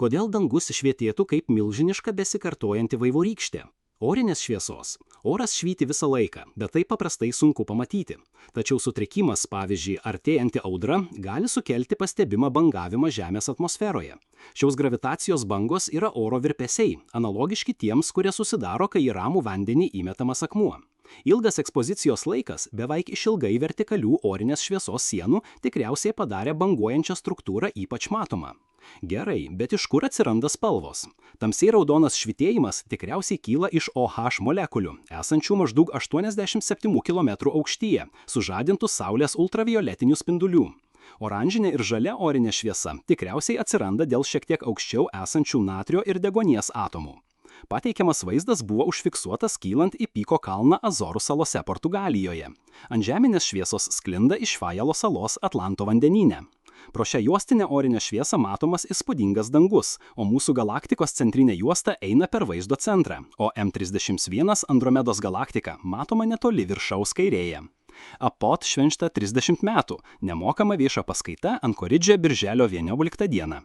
Kodėl dangus švietėtų kaip milžiniška besikartojanti vaivorykštė? Orinės šviesos. Oras švyti visą laiką, bet tai paprastai sunku pamatyti. Tačiau sutrikimas, pavyzdžiui, artėjanti audra, gali sukelti pastebimą bangavimą Žemės atmosferoje. Šios gravitacijos bangos yra oro virpesiai, analogiški tiems, kurie susidaro, kai į ramų vandenį įmetamas akmuo. Ilgas ekspozicijos laikas beveik išilgai vertikalių orinės šviesos sienų tikriausiai padarė banguojančią struktūrą ypač matomą. Gerai, bet iš kur atsiranda spalvos? Tamsiai raudonas švytėjimas tikriausiai kyla iš OH molekulių, esančių maždaug 87 km aukštyje, sužadintų Saulės ultravioletinių spindulių. Oranžinė ir žalia orinė šviesa tikriausiai atsiranda dėl šiek tiek aukščiau esančių natrio ir deguonies atomų. Pateikiamas vaizdas buvo užfiksuotas kylant į Piko kalną Azorų salose Portugalijoje. Antžeminės šviesos sklinda iš Fajalo salos Atlanto vandenyne. Pro šią juostinę orinę šviesą matomas įspūdingas dangus, o mūsų galaktikos centrinė juosta eina per vaizdo centrą, o M31 Andromedos galaktika matoma netoli viršaus kairėje. Apot švenčia 30 metų, nemokama vieša paskaita Ankoridže birželio 11 dieną.